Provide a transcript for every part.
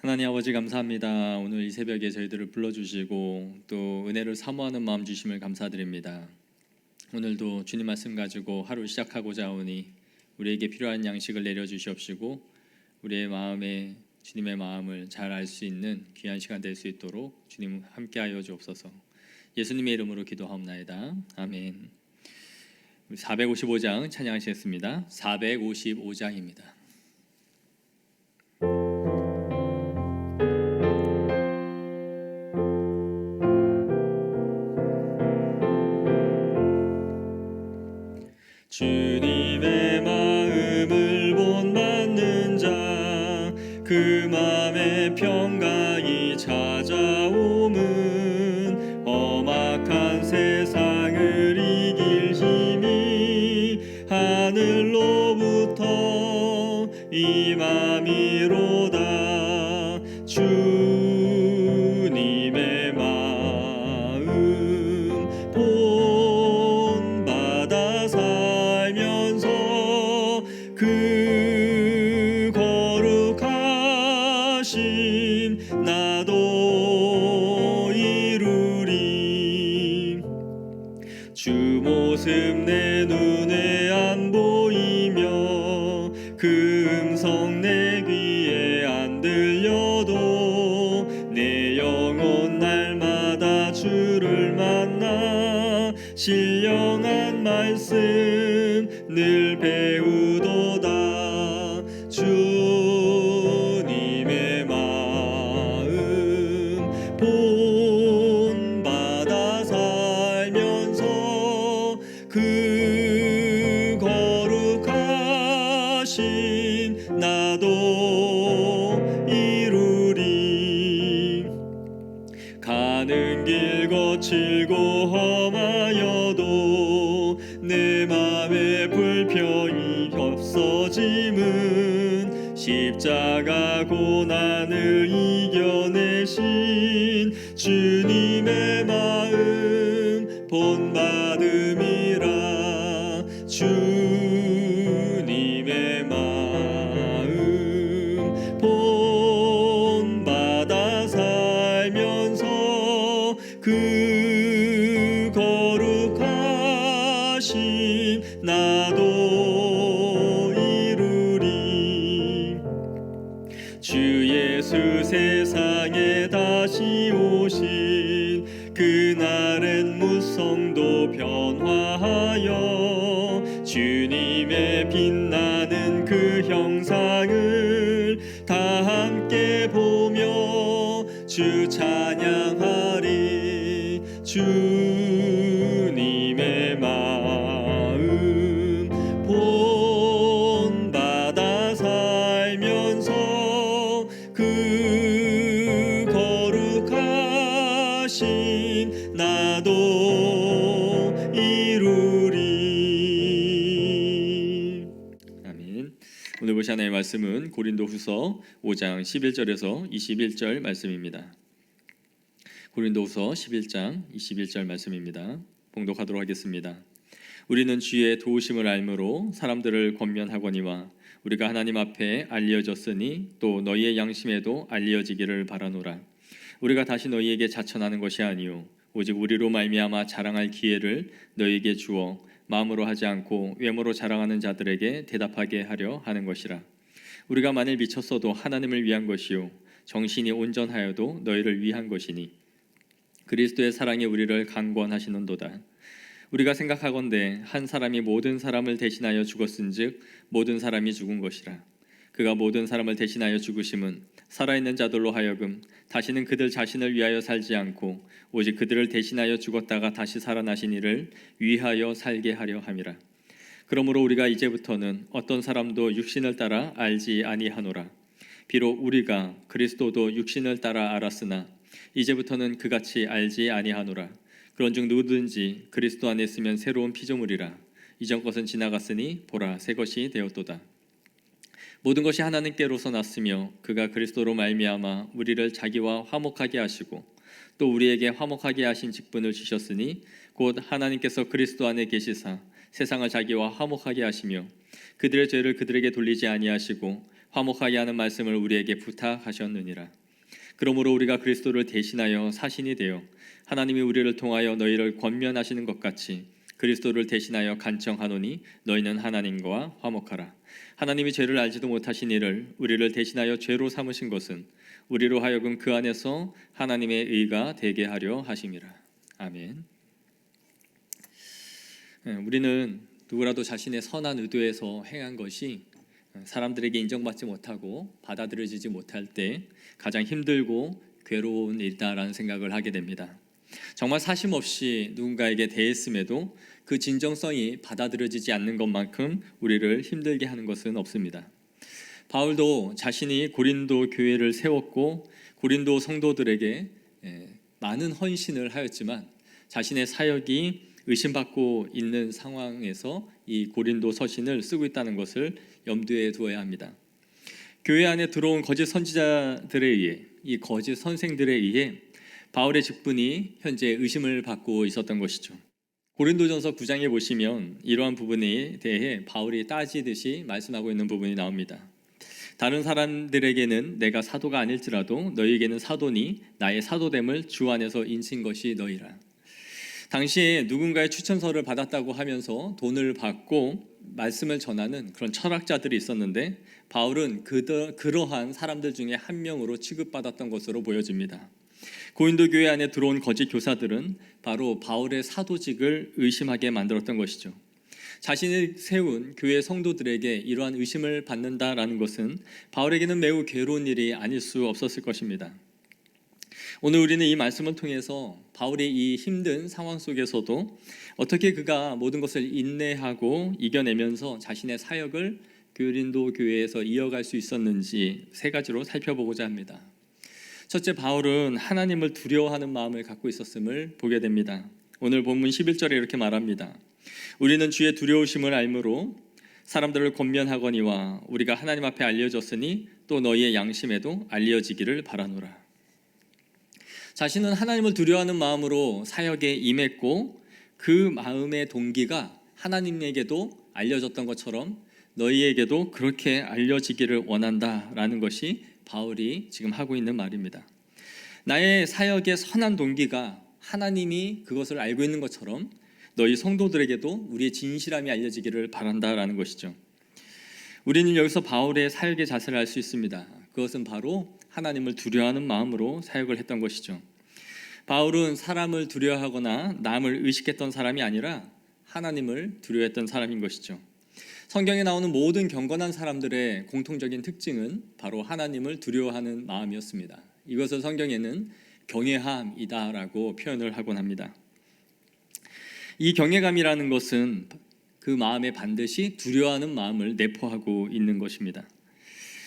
하나님 아버지 감사합니다. 오늘 이 새벽에 저희들을 불러주시고 또 은혜를 사모하는 마음 주심을 감사드립니다. 오늘도 주님 말씀 가지고 하루 시작하고자 하오니 우리에게 필요한 양식을 내려주시옵시고 우리의 마음에 주님의 마음을 잘 알 수 있는 귀한 시간 될 수 있도록 주님 함께하여 주옵소서. 예수님의 이름으로 기도하옵나이다. 아멘. 455장 찬양하시겠습니다. 455장입니다. 주님의 마음을 본받는 자 그 맘에 평강이 찾아옴은 험악한 세상을 이길 힘이 하늘로부터 임함이로다. 주님의 마음 본받아 살면서 그 거룩하심 나도 이루리. 주 모습 내 눈에 안 보이며 그 음성 내 귀에 안 들려도 내 영혼 날마다 주를 만나 신령한 말씀 늘 배우도다. 주님의 마음 본받아 살면서 그 거룩하심 나도 이루리. 가는 길 거칠고 험하여도 내 맘에 불평이 없어짐은 십자가 고난을 이겨내신 주님의 마음 본받음이라. 주님의 마음 본받아 살면서 그 거룩하심 나도 이루리. 주 예수 세상에 다시 오신 그날엔 무성도 변화하여 주님의 빛나는 그 형상을 다 함께 보며 주 찬양하리. 주님의 마음 본받아 살면서 그 거룩하심 나도 이루리. 아멘. 오늘 보실 하나님의 말씀은 고린도후서 5장 11절에서 21절 말씀입니다. 고린도후서 11장 21절 말씀입니다. 봉독하도록 하겠습니다. 우리는 주의 도우심을 알므로 사람들을 권면하거니와 우리가 하나님 앞에 알려졌으니 또 너희의 양심에도 알려지기를 바라노라. 우리가 다시 너희에게 자천하는 것이 아니요 오직 우리로 말미암아 자랑할 기회를 너희에게 주어 마음으로 하지 않고 외모로 자랑하는 자들에게 대답하게 하려 하는 것이라. 우리가 만일 미쳤어도 하나님을 위한 것이요 정신이 온전하여도 너희를 위한 것이니 그리스도의 사랑이 우리를 강권하시는도다. 우리가 생각하건대 한 사람이 모든 사람을 대신하여 죽었은즉 모든 사람이 죽은 것이라. 그가 모든 사람을 대신하여 죽으심은 살아있는 자들로 하여금 다시는 그들 자신을 위하여 살지 않고 오직 그들을 대신하여 죽었다가 다시 살아나신 이를 위하여 살게 하려 함이라. 그러므로 우리가 이제부터는 어떤 사람도 육신을 따라 알지 아니하노라. 비록 우리가 그리스도도 육신을 따라 알았으나 이제부터는 그같이 알지 아니하노라. 그런즉 누구든지 그리스도 안에 있으면 새로운 피조물이라. 이전 것은 지나갔으니 보라 새 것이 되었도다. 모든 것이 하나님께로서 났으며 그가 그리스도로 말미암아 우리를 자기와 화목하게 하시고 또 우리에게 화목하게 하신 직분을 주셨으니 곧 하나님께서 그리스도 안에 계시사 세상을 자기와 화목하게 하시며 그들의 죄를 그들에게 돌리지 아니하시고 화목하게 하는 말씀을 우리에게 부탁하셨느니라. 그러므로 우리가 그리스도를 대신하여 사신이 되어 하나님이 우리를 통하여 너희를 권면하시는 것 같이 그리스도를 대신하여 간청하노니 너희는 하나님과 화목하라. 하나님이 죄를 알지도 못하신 이를 우리를 대신하여 죄로 삼으신 것은 우리로 하여금 그 안에서 하나님의 의가 되게 하려 하심이라. 아멘. 우리는 누구라도 자신의 선한 의도에서 행한 것이 사람들에게 인정받지 못하고 받아들여지지 못할 때 가장 힘들고 괴로운 일이다라는 생각을 하게 됩니다. 정말 사심 없이 누군가에게 대했음에도 그 진정성이 받아들여지지 않는 것만큼 우리를 힘들게 하는 것은 없습니다. 바울도 자신이 고린도 교회를 세웠고 고린도 성도들에게 많은 헌신을 하였지만 자신의 사역이 의심받고 있는 상황에서 이 고린도 서신을 쓰고 있다는 것을 염두에 두어야 합니다. 교회 안에 들어온 거짓 선지자들에 의해, 이 거짓 선생들에 의해 바울의 직분이 현재 의심을 받고 있었던 것이죠. 고린도전서 9장에 보시면 이러한 부분에 대해 바울이 따지듯이 말씀하고 있는 부분이 나옵니다. 다른 사람들에게는 내가 사도가 아닐지라도 너희에게는 사도니 나의 사도됨을 주 안에서 인친 것이 너희라. 당시에 누군가의 추천서를 받았다고 하면서 돈을 받고 말씀을 전하는 그런 철학자들이 있었는데 바울은 그러한 사람들 중에 한 명으로 취급받았던 것으로 보여집니다. 고린도 교회 안에 들어온 거짓 교사들은 바로 바울의 사도직을 의심하게 만들었던 것이죠. 자신이 세운 교회 성도들에게 이러한 의심을 받는다라는 것은 바울에게는 매우 괴로운 일이 아닐 수 없었을 것입니다. 오늘 우리는 이 말씀을 통해서 바울이 이 힘든 상황 속에서도 어떻게 그가 모든 것을 인내하고 이겨내면서 자신의 사역을 고린도 교회에서 이어갈 수 있었는지 세 가지로 살펴보고자 합니다. 첫째, 바울은 하나님을 두려워하는 마음을 갖고 있었음을 보게 됩니다. 오늘 본문 11절에 이렇게 말합니다. 우리는 주의 두려우심을 알므로 사람들을 권면하거니와 우리가 하나님 앞에 알려졌으니 또 너희의 양심에도 알려지기를 바라노라. 자신은 하나님을 두려워하는 마음으로 사역에 임했고 그 마음의 동기가 하나님에게도 알려졌던 것처럼 너희에게도 그렇게 알려지기를 원한다라는 것이 바울이 지금 하고 있는 말입니다. 나의 사역의 선한 동기가 하나님이 그것을 알고 있는 것처럼 너희 성도들에게도 우리의 진실함이 알려지기를 바란다라는 것이죠. 우리는 여기서 바울의 사역의 자세를 알 수 있습니다. 그것은 바로 하나님을 두려워하는 마음으로 사역을 했던 것이죠. 바울은 사람을 두려워하거나 남을 의식했던 사람이 아니라 하나님을 두려워했던 사람인 것이죠. 성경에 나오는 모든 경건한 사람들의 공통적인 특징은 바로 하나님을 두려워하는 마음이었습니다. 이것을 성경에는 경외함이다라고 표현을 하곤 합니다. 이 경외감이라는 것은 그 마음에 반드시 두려워하는 마음을 내포하고 있는 것입니다.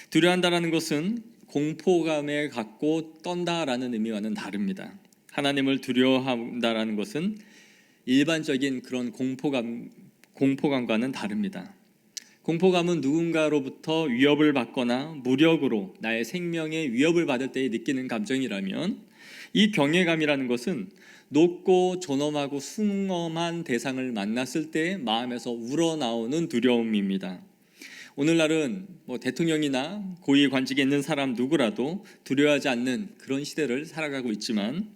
두려워한다라는 것은 공포감에 갖고 떤다라는 의미와는 다릅니다. 하나님을 두려워한다라는 것은 일반적인 그런 공포감과는 다릅니다. 공포감은 누군가로부터 위협을 받거나 무력으로 나의 생명에 위협을 받을 때 느끼는 감정이라면, 이 경외감이라는 것은 높고 존엄하고 숭엄한 대상을 만났을 때 마음에서 우러나오는 두려움입니다. 오늘날은 대통령이나 고위 관직에 있는 사람 누구라도 두려워하지 않는 그런 시대를 살아가고 있지만,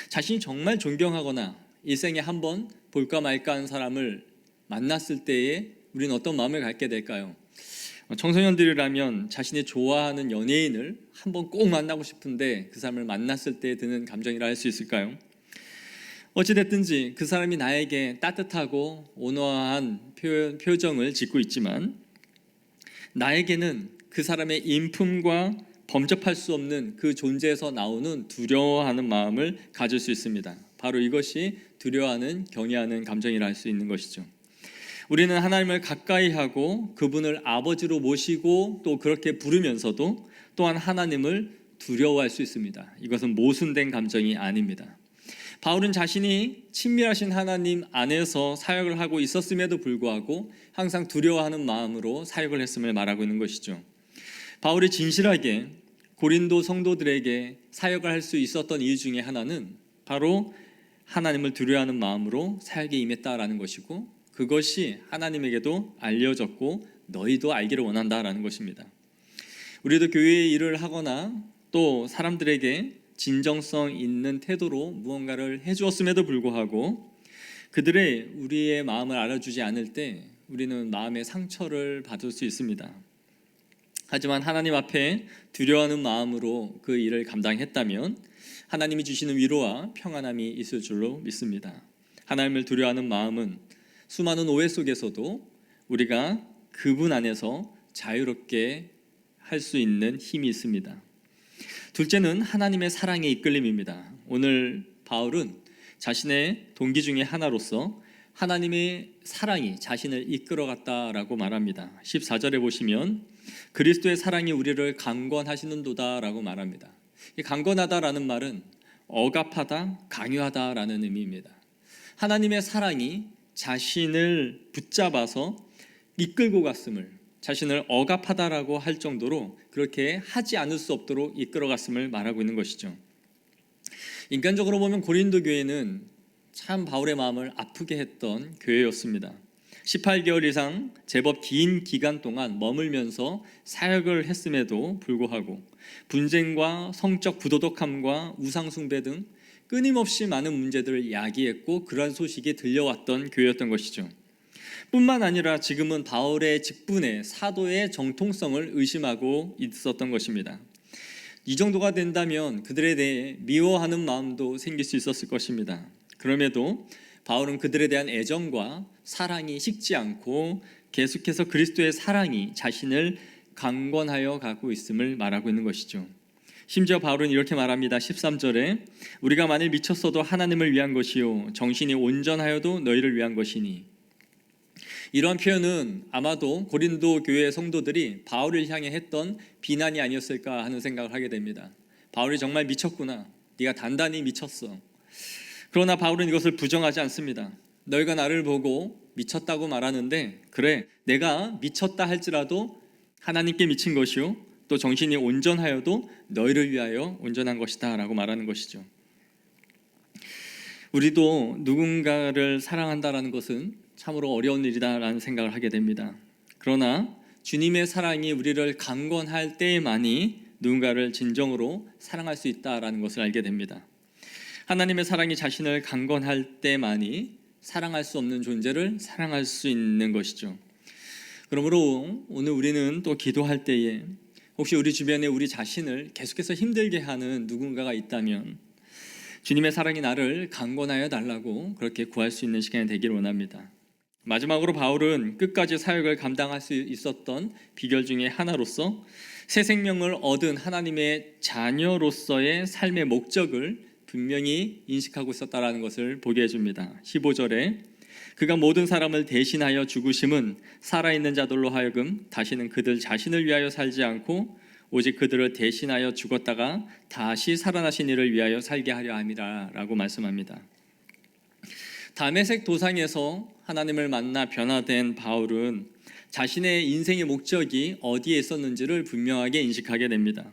자신이 정말 존경하거나 일생에 한번 볼까 말까 하는 사람을 만났을 때에 우리는 어떤 마음을 갖게 될까요? 청소년들이라면 자신이 좋아하는 연예인을 한번 꼭 만나고 싶은데 그 사람을 만났을 때 드는 감정이라 할 수 있을까요? 어찌됐든지 그 사람이 나에게 따뜻하고 온화한 표정을 짓고 있지만 나에게는 그 사람의 인품과 범접할 수 없는 그 존재에서 나오는 두려워하는 마음을 가질 수 있습니다. 바로 이것이 두려워하는, 경외하는 감정이라 할 수 있는 것이죠. 우리는 하나님을 가까이 하고 그분을 아버지로 모시고 또 그렇게 부르면서도 또한 하나님을 두려워할 수 있습니다. 이것은 모순된 감정이 아닙니다. 바울은 자신이 친밀하신 하나님 안에서 사역을 하고 있었음에도 불구하고 항상 두려워하는 마음으로 사역을 했음을 말하고 있는 것이죠. 바울이 진실하게 고린도 성도들에게 사역을 할 수 있었던 이유 중에 하나는 바로 하나님을 두려워하는 마음으로 사역에 임했다라는 것이고, 그것이 하나님에게도 알려졌고 너희도 알기를 원한다라는 것입니다. 우리도 교회의 일을 하거나 또 사람들에게 진정성 있는 태도로 무언가를 해주었음에도 불구하고 그들의 우리의 마음을 알아주지 않을 때 우리는 마음의 상처를 받을 수 있습니다. 하지만 하나님 앞에 두려워하는 마음으로 그 일을 감당했다면 하나님이 주시는 위로와 평안함이 있을 줄로 믿습니다. 하나님을 두려워하는 마음은 수많은 오해 속에서도 우리가 그분 안에서 자유롭게 할 수 있는 힘이 있습니다. 둘째는 하나님의 사랑의 이끌림입니다. 오늘 바울은 자신의 동기 중에 하나로서 하나님의 사랑이 자신을 이끌어갔다라고 말합니다. 14절에 보시면 그리스도의 사랑이 우리를 강권하시는도다라고 말합니다. 이 강권하다라는 말은 억압하다, 강요하다라는 의미입니다. 하나님의 사랑이 자신을 붙잡아서 이끌고 갔음을, 자신을 억압하다라고 할 정도로 그렇게 하지 않을 수 없도록 이끌어갔음을 말하고 있는 것이죠. 인간적으로 보면 고린도 교회는 참 바울의 마음을 아프게 했던 교회였습니다. 18개월 이상 제법 긴 기간 동안 머물면서 사역을 했음에도 불구하고 분쟁과 성적 부도덕함과 우상숭배 등 끊임없이 많은 문제들을 야기했고 그러한 소식이 들려왔던 교회였던 것이죠. 뿐만 아니라 지금은 바울의 직분에 사도의 정통성을 의심하고 있었던 것입니다. 이 정도가 된다면 그들에 대해 미워하는 마음도 생길 수 있었을 것입니다. 그럼에도 바울은 그들에 대한 애정과 사랑이 식지 않고 계속해서 그리스도의 사랑이 자신을 강권하여 가고 있음을 말하고 있는 것이죠. 심지어 바울은 이렇게 말합니다. 13절에 우리가 만일 미쳤어도 하나님을 위한 것이요 정신이 온전하여도 너희를 위한 것이니. 이러한 표현은 아마도 고린도 교회 성도들이 바울을 향해 했던 비난이 아니었을까 하는 생각을 하게 됩니다. 바울이 정말 미쳤구나. 네가 단단히 미쳤어. 그러나 바울은 이것을 부정하지 않습니다. 너희가 나를 보고 미쳤다고 말하는데 그래, 내가 미쳤다 할지라도 하나님께 미친 것이요 또 정신이 온전하여도 너희를 위하여 온전한 것이다 라고 말하는 것이죠. 우리도 누군가를 사랑한다라는 것은 참으로 어려운 일이다라는 생각을 하게 됩니다. 그러나 주님의 사랑이 우리를 강권할 때에만이 누군가를 진정으로 사랑할 수 있다라는 것을 알게 됩니다. 하나님의 사랑이 자신을 강권할 때만이 사랑할 수 없는 존재를 사랑할 수 있는 것이죠. 그러므로 오늘 우리는 또 기도할 때에 혹시 우리 주변에 우리 자신을 계속해서 힘들게 하는 누군가가 있다면 주님의 사랑이 나를 강권하여 달라고 그렇게 구할 수 있는 시간이 되기를 원합니다. 마지막으로 바울은 끝까지 사역을 감당할 수 있었던 비결 중에 하나로서 새 생명을 얻은 하나님의 자녀로서의 삶의 목적을 분명히 인식하고 있었다는 것을 보게 해줍니다. 15절에 그가 모든 사람을 대신하여 죽으심은 살아있는 자들로 하여금 다시는 그들 자신을 위하여 살지 않고 오직 그들을 대신하여 죽었다가 다시 살아나신 이를 위하여 살게 하려 함이라 라고 말씀합니다. 다메섹 도상에서 하나님을 만나 변화된 바울은 자신의 인생의 목적이 어디에 있었는지를 분명하게 인식하게 됩니다.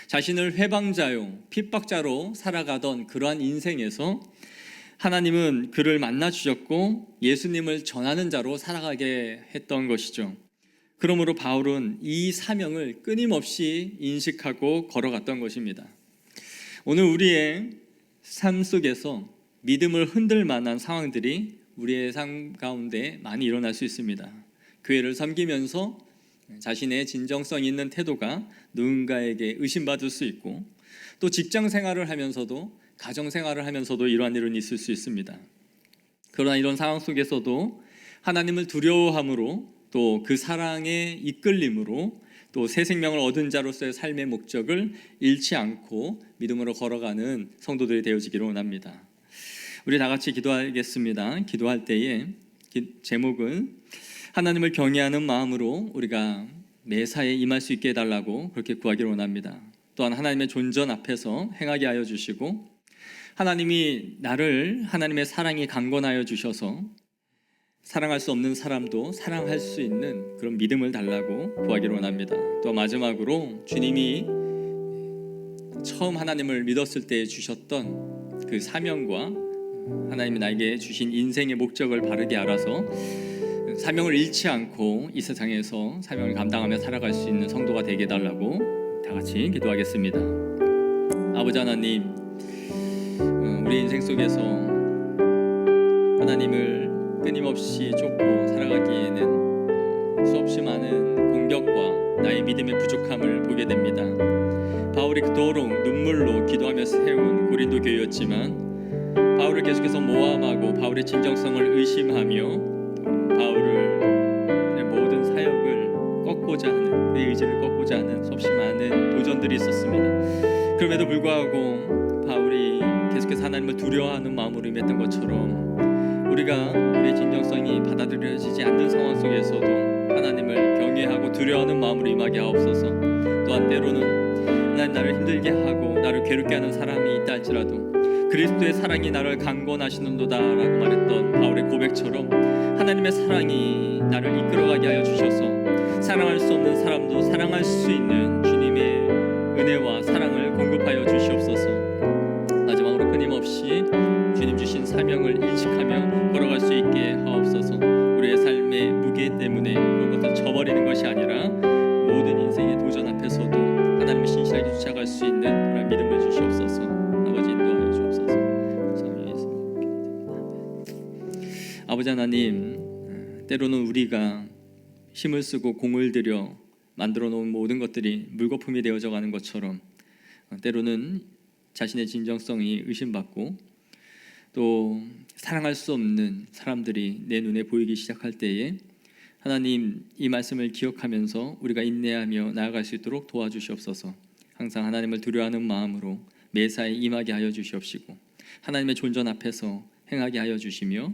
자신을 회방자요, 핍박자로 살아가던 그러한 인생에서 하나님은 그를 만나 주셨고 예수님을 전하는 자로 살아가게 했던 것이죠. 그러므로 바울은 이 사명을 끊임없이 인식하고 걸어갔던 것입니다. 오늘 우리의 삶 속에서 믿음을 흔들 만한 상황들이 우리의 삶 가운데 많이 일어날 수 있습니다. 교회를 섬기면서 자신의 진정성 있는 태도가 누군가에게 의심받을 수 있고 또 직장 생활을 하면서도 가정 생활을 하면서도 이러한 일은 있을 수 있습니다. 그러나 이런 상황 속에서도 하나님을 두려워함으로 또 그 사랑의 이끌림으로 또 새 생명을 얻은 자로서의 삶의 목적을 잃지 않고 믿음으로 걸어가는 성도들이 되어지기를 원합니다. 우리 다 같이 기도하겠습니다. 기도할 때에 제목은 하나님을 경외하는 마음으로 우리가 매사에 임할 수 있게 해달라고 그렇게 구하기를 원합니다. 또한 하나님의 존전 앞에서 행하게 하여 주시고 하나님이 나를 하나님의 사랑이 강권하여 주셔서 사랑할 수 없는 사람도 사랑할 수 있는 그런 믿음을 달라고 구하기를 원합니다. 또 마지막으로 주님이 처음 하나님을 믿었을 때 주셨던 그 사명과 하나님이 나에게 주신 인생의 목적을 바르게 알아서 사명을 잃지 않고 이 세상에서 사명을 감당하며 살아갈 수 있는 성도가 되게 해달라고 다 같이 기도하겠습니다. 아버지 하나님, 우리 인생 속에서 하나님을 끊임없이 쫓고 살아가기에는 수없이 많은 공격과 나의 믿음의 부족함을 보게 됩니다. 바울이 그토록 눈물로 기도하며 세운 고린도 교회였지만 바울을 계속해서 모함하고 바울의 진정성을 의심하며 바울의 모든 사역을 꺾고자 하는, 그의 의지를 꺾고자 하는 수없이 많은 도전들이 있었습니다. 그럼에도 불구하고 바울이 계속해서 하나님을 두려워하는 마음으로 임했던 것처럼 우리가 우리의 진정성이 받아들여지지 않는 상황 속에서도 하나님을 경외하고 두려워하는 마음으로 임하게 하옵소서. 또한 때로는 하나님 나를 힘들게 하고 나를 괴롭게 하는 사람이 있다 할지라도 그리스도의 사랑이 나를 강권하시는도다 라고 말했던 바울의 고백처럼 하나님의 사랑이 나를 이끌어가게 하여 주셔서 사랑할 수 없는 사람도 사랑할 수 있는 주님의 은혜와 사랑을 공급하여 주시옵소서. 마지막으로 끊임없이 주님 주신 사명을 인식하며 걸어갈 수 있게 하옵소서. 우리의 삶의 무게 때문에 그런 것을 저버리는 것이 아니라 모든 인생의 도전 앞에서도 하나님을 신실하게 쫓아갈 수 있는 그런 믿음을 주시옵소서. 아버지 인도하여 주옵소서. 감사합니다. 아버지 하나님, 때로는 우리가 힘을 쓰고 공을 들여 만들어 놓은 모든 것들이 물거품이 되어져 가는 것처럼 때로는 자신의 진정성이 의심받고 또 사랑할 수 없는 사람들이 내 눈에 보이기 시작할 때에 하나님, 이 말씀을 기억하면서 우리가 인내하며 나아갈 수 있도록 도와주시옵소서. 항상 하나님을 두려워하는 마음으로 매사에 임하게 하여 주시옵시고 하나님의 존전 앞에서 행하게 하여 주시며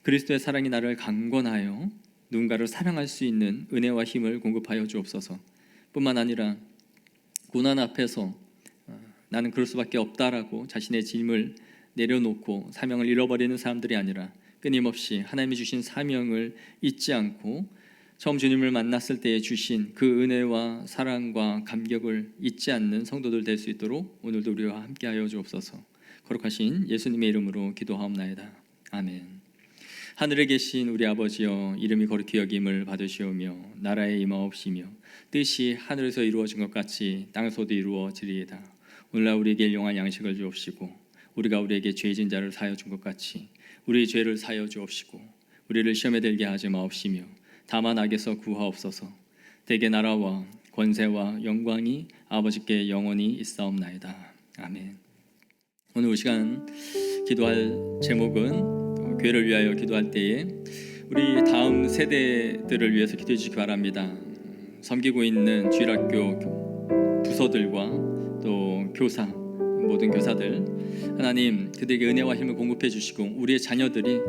그리스도의 사랑이 나를 강권하여 누군가를 사랑할 수 있는 은혜와 힘을 공급하여 주옵소서. 뿐만 아니라 고난 앞에서 나는 그럴 수밖에 없다라고 자신의 짐을 내려놓고 사명을 잃어버리는 사람들이 아니라 끊임없이 하나님이 주신 사명을 잊지 않고 처음 주님을 만났을 때에 주신 그 은혜와 사랑과 감격을 잊지 않는 성도들 될 수 있도록 오늘도 우리와 함께하여 주옵소서. 거룩하신 예수님의 이름으로 기도하옵나이다. 아멘. 하늘에 계신 우리 아버지여, 이름이 거룩히 여김을 받으시오며 나라에 임하옵시며 뜻이 하늘에서 이루어진 것 같이 땅에서도 이루어지리이다. 오늘날 우리에게 일용할 양식을 주옵시고 우리가 우리에게 죄진 자를 사하여 준 것 같이 우리의 죄를 사하여 주옵시고 우리를 시험에 들게 하지 마옵시며 다만 악에서 구하옵소서. 대개 나라와 권세와 영광이 아버지께 영원히 있사옵나이다. 아멘. 오늘 이 시간 기도할 제목은 교회를 위하여 기도할 때에 우리 다음 세대들을 위해서 기도해 주시기 바랍니다. 섬기고 있는 주일학교 부서들과 또 교사, 모든 교사들, 하나님 그들에게 은혜와 힘을 공급해 주시고 우리의 자녀들이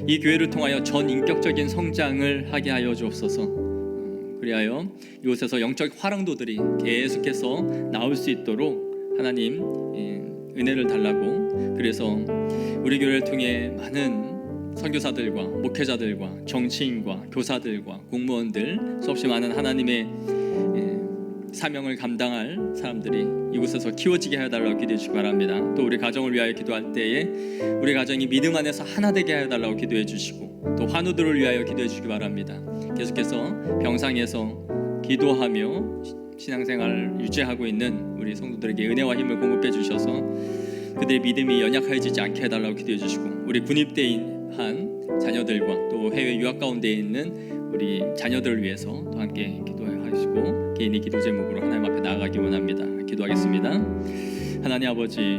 이 교회를 통하여 전인격적인 성장을 하게 하여 주옵소서. 그리하여 이곳에서 영적 화랑도들이 계속해서 나올 수 있도록 하나님 은혜를 달라고, 그래서 우리 교회를 통해 많은 선교사들과 목회자들과 정치인과 교사들과 공무원들, 수없이 많은 하나님의 사명을 감당할 사람들이 이곳에서 키워지게 해달라고 기도해 주시기 바랍니다. 또 우리 가정을 위하여 기도할 때에 우리 가정이 믿음 안에서 하나 되게 해달라고 기도해 주시고 또 환우들을 위하여 기도해 주시기 바랍니다. 계속해서 병상에서 기도하며 신앙생활을 유지하고 있는 우리 성도들에게 은혜와 힘을 공급해 주셔서 그들의 믿음이 연약해지지 않게 해달라고 기도해 주시고 우리 군입대한 자녀들과 또 해외 유학 가운데 있는 우리 자녀들을 위해서 또 함께 기도하시고 개인의 기도 제목으로 하나님 앞에 나아가기 원합니다. 기도하겠습니다. 하나님 아버지,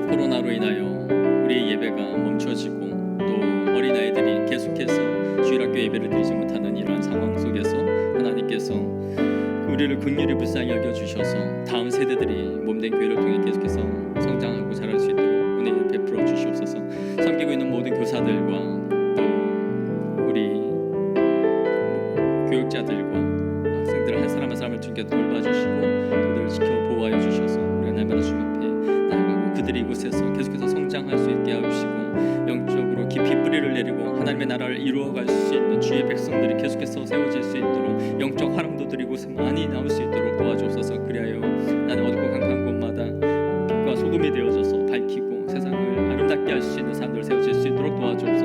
코로나로 인하여 우리의 예배가 멈춰지고 또 어린아이들이 계속해서 주일학교 예배를 드리지 못하는 이러한 상황 속에서 하나님께서 우리를 긍휼히 불쌍히 여겨주셔서 다음 세대들이 몸된 교회를 통해 계속해서 성장하고 자랄 수 있도록 은혜를 베풀어 주시옵소서. 섬기고 있는 모든 교사들과 또 우리 교육자들과 학생들 한 사람 한 사람을 주님께 돌봐주시고 그들을 지켜 보호하여 주셔서 우리가 날마다 주님 앞에 나아가고 그들이 이곳에서 계속해서 성장할 수 있게 하시고 영적으로 깊이 뿌리를 내리고 하나님의 나라를 이루어갈 수 있는 주의 백성들이 계속해서 세워질 수 있도록 영적 화랑도들이 이곳에 많이 나올 수 있도록 도와주옵소서. 그리하여 나는 어둡고 강한 곳마다 빛과 소금이 되어져서 밝히고 세상을 아름답게 할 수 있는 사람들 세워질 수 있도록 도와주옵소서.